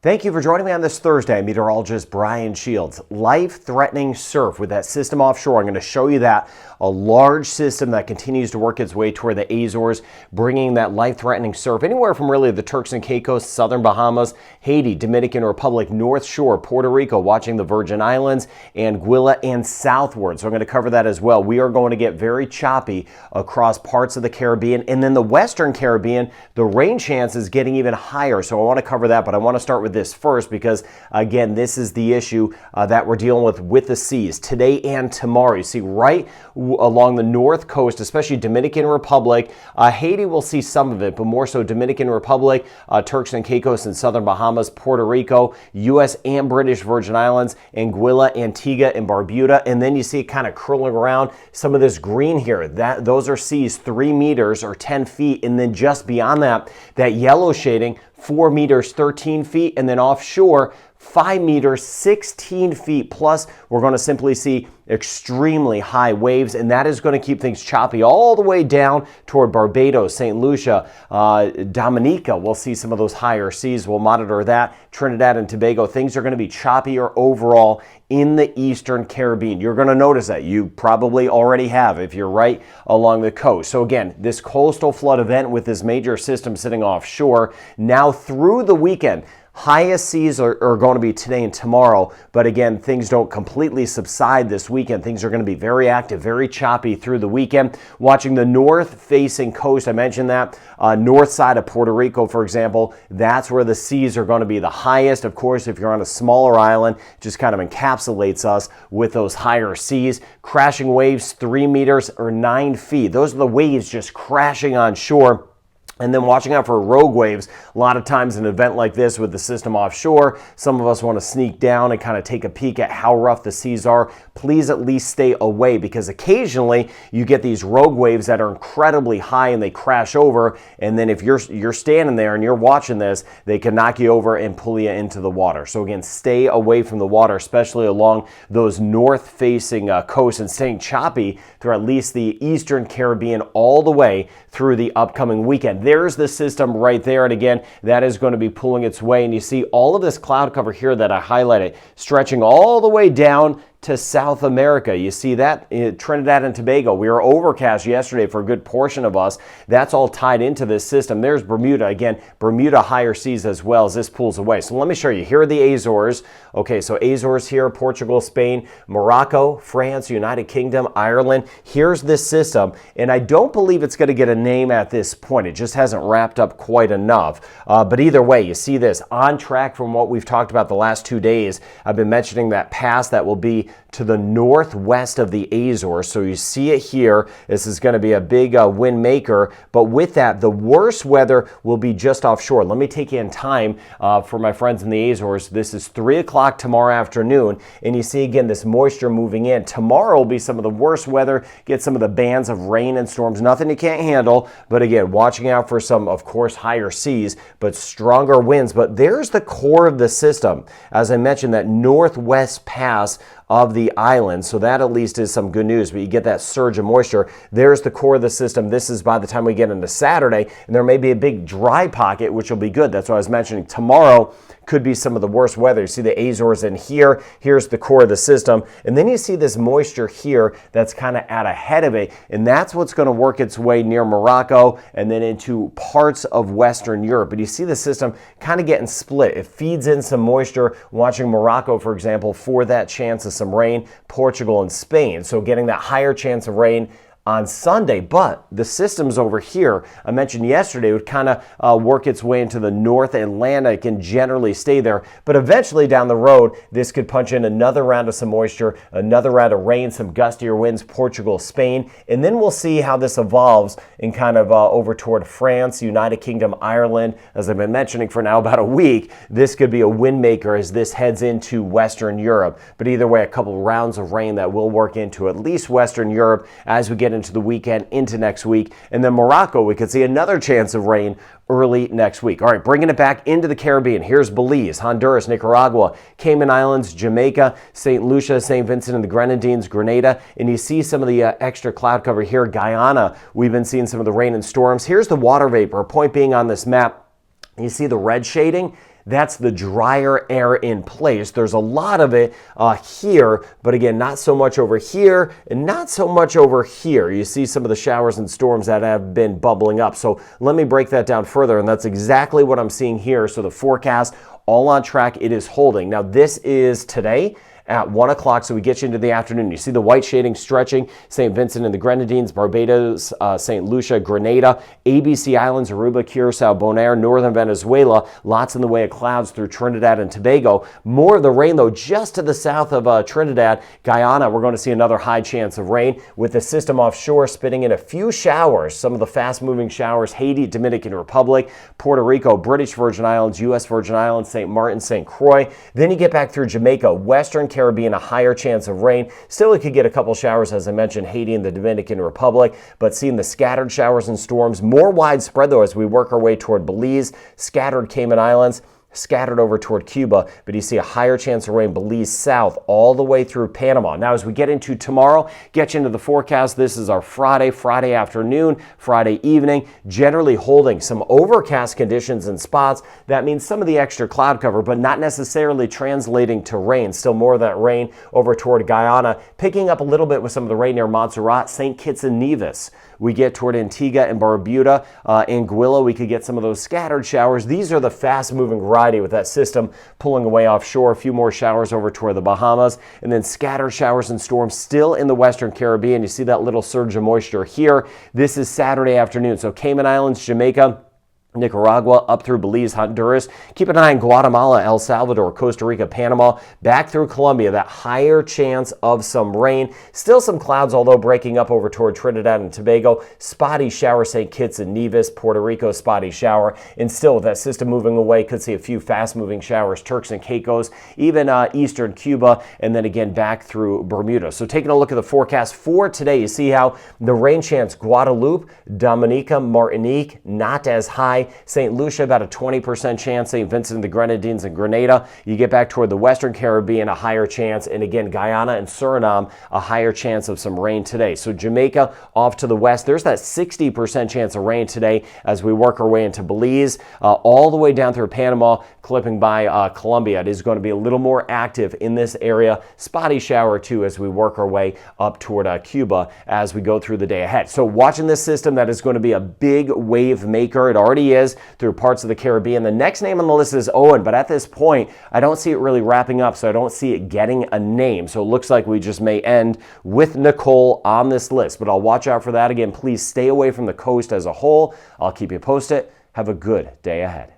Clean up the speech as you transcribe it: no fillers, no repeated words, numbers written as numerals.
Thank you for joining me on this Thursday. I'm meteorologist Brian Shields. Life-threatening surf with that system offshore. I'm going to show you that. A large system that continues to work its way toward the Azores, bringing that life-threatening surf anywhere from really the Turks and Caicos, southern Bahamas, Haiti, Dominican Republic, North Shore, Puerto Rico, watching the Virgin Islands, Anguilla, and southward. So I'm going to cover that as well. We are going to get very choppy across parts of the Caribbean, and then the Western Caribbean, the rain chance is getting even higher. So I want to cover that, but I want to start with this first because, again, this is the issue that we're dealing with the seas today and tomorrow. You see right along the north coast, especially Dominican Republic. Haiti will see some of it, but more so Dominican Republic, Turks and Caicos and southern Bahamas, Puerto Rico, U.S. and British Virgin Islands, Anguilla, Antigua, and Barbuda. And then you see it kind of curling around some of this green here. Those are seas 3 meters or 10 feet. And then just beyond that, that yellow shading, 4 meters, 13 feet, and then offshore, 5 meters, 16 feet. Plus, we're going to simply see extremely high waves, and that is going to keep things choppy all the way down toward Barbados, St. Lucia, Dominica. We'll see some of those higher seas. We'll monitor that. Trinidad and Tobago, things are going to be choppier overall in the Eastern Caribbean. You're going to notice that. You probably already have if you're right along the coast. So again, this coastal flood event with this major system sitting offshore now through the weekend. Highest seas are going to be today and tomorrow, but again, things don't completely subside this weekend. Things are going to be very active, very choppy through the weekend. Watching the north-facing coast, I mentioned that, north side of Puerto Rico, for example, that's where the seas are going to be the highest. Of course, if you're on a smaller island, it just kind of encapsulates us with those higher seas. Crashing waves, 3 meters or 9 feet. Those are the waves just crashing on shore. And then watching out for rogue waves. A lot of times an event like this with the system offshore, some of us want to sneak down and kind of take a peek at how rough the seas are. Please at least stay away, because occasionally you get these rogue waves that are incredibly high and they crash over. And then if you're standing there and you're watching this, they can knock you over and pull you into the water. So again, stay away from the water, especially along those north-facing coasts, and staying choppy through at least the Eastern Caribbean all the way through the upcoming weekend. There's the system right there, and again, that is going to be pulling its way, and you see all of this cloud cover here that I highlighted stretching all the way down to South America. You see that in Trinidad and Tobago. We were overcast yesterday for a good portion of us. That's all tied into this system. There's Bermuda. Again, Bermuda higher seas as well as this pulls away. So let me show you. Here are the Azores. Okay, so Azores here, Portugal, Spain, Morocco, France, United Kingdom, Ireland. Here's this system, and I don't believe it's going to get a name at this point. It just hasn't wrapped up quite enough. But either way, you see this on track from what we've talked about the last 2 days. I've been mentioning that pass that will be to the northwest of the Azores. So you see it here. This is going to be a big wind maker. But with that, the worst weather will be just offshore. Let me take you in time for my friends in the Azores. This is 3 o'clock tomorrow afternoon. And you see, again, this moisture moving in. Tomorrow will be some of the worst weather. Get some of the bands of rain and storms. Nothing you can't handle. But again, watching out for some, of course, higher seas, but stronger winds. But there's the core of the system. As I mentioned, that northwest pass of the island. So that at least is some good news, but you get that surge of moisture. There's the core of the system. This is by the time we get into Saturday, and there may be a big dry pocket, which will be good. That's what I was mentioning. Tomorrow could be some of the worst weather. You see the Azores in here. Here's the core of the system. And then you see this moisture here that's kind of out ahead of it. And that's what's going to work its way near Morocco and then into parts of Western Europe. But you see the system kind of getting split. It feeds in some moisture, watching Morocco, for example, for that chance of some rain, Portugal and Spain. So getting that higher chance of rain on Sunday, but the systems over here, I mentioned yesterday, would kind of work its way into the North Atlantic and generally stay there. But eventually down the road, this could punch in another round of some moisture, another round of rain, some gustier winds, Portugal, Spain, and then we'll see how this evolves and kind of over toward France, United Kingdom, Ireland. As I've been mentioning for now about a week, this could be a wind maker as this heads into Western Europe. But either way, a couple rounds of rain that will work into at least Western Europe as we get into the weekend, into next week. And then Morocco, we could see another chance of rain early next week. All right, bringing it back into the Caribbean. Here's Belize, Honduras, Nicaragua, Cayman Islands, Jamaica, St. Lucia, St. Vincent and the Grenadines, Grenada. And you see some of the extra cloud cover here. Guyana, we've been seeing some of the rain and storms. Here's the water vapor. Point being on this map, you see the red shading? That's the drier air in place. There's a lot of it here, but again, not so much over here and not so much over here. You see some of the showers and storms that have been bubbling up. So let me break that down further, and that's exactly what I'm seeing here. So the forecast, all on track, it is holding. Now this is today at 1 o'clock, so we get you into the afternoon. You see the white shading stretching, St. Vincent and the Grenadines, Barbados, St. Lucia, Grenada, ABC Islands, Aruba, Curacao, Bonaire, northern Venezuela, lots in the way of clouds through Trinidad and Tobago. More of the rain, though, just to the south of Trinidad, Guyana, we're going to see another high chance of rain with the system offshore spitting in a few showers, some of the fast-moving showers, Haiti, Dominican Republic, Puerto Rico, British Virgin Islands, U.S. Virgin Islands, St. Martin, St. Croix. Then you get back through Jamaica, Western Caribbean, a higher chance of rain. Still, we could get a couple showers, as I mentioned, Haiti and the Dominican Republic, but seeing the scattered showers and storms more widespread, though, as we work our way toward Belize, scattered Cayman Islands, scattered over toward Cuba, but you see a higher chance of rain Belize south all the way through Panama. Now, as we get into tomorrow, get you into the forecast. This is our Friday afternoon, Friday evening, generally holding some overcast conditions in spots. That means some of the extra cloud cover, but not necessarily translating to rain. Still more of that rain over toward Guyana, picking up a little bit with some of the rain near Montserrat, St. Kitts and Nevis. We get toward Antigua and Barbuda, Anguilla, we could get some of those scattered showers. These are the fast-moving variety with that system pulling away offshore. A few more showers over toward the Bahamas, and then scattered showers and storms still in the Western Caribbean. You see that little surge of moisture here. This is Saturday afternoon. So Cayman Islands, Jamaica, Nicaragua, up through Belize, Honduras. Keep an eye on Guatemala, El Salvador, Costa Rica, Panama, back through Colombia. That higher chance of some rain. Still some clouds, although breaking up over toward Trinidad and Tobago. Spotty shower, St. Kitts and Nevis, Puerto Rico, spotty shower. And still, with that system moving away, could see a few fast-moving showers, Turks and Caicos, even eastern Cuba, and then again back through Bermuda. So taking a look at the forecast for today, you see how the rain chance, Guadeloupe, Dominica, Martinique, not as high. St. Lucia, about a 20% chance. St. Vincent and the Grenadines and Grenada. You get back toward the Western Caribbean, a higher chance. And again, Guyana and Suriname, a higher chance of some rain today. So Jamaica off to the west, there's that 60% chance of rain today as we work our way into Belize, all the way down through Panama, clipping by Colombia. It is going to be a little more active in this area. Spotty shower too as we work our way up toward Cuba as we go through the day ahead. So watching this system, that is going to be a big wave maker. It already is through parts of the Caribbean. The next name on the list is Owen, but at this point, I don't see it really wrapping up, so I don't see it getting a name. So it looks like we just may end with Nicole on this list, but I'll watch out for that. Again, please stay away from the coast as a whole. I'll keep you posted. Have a good day ahead.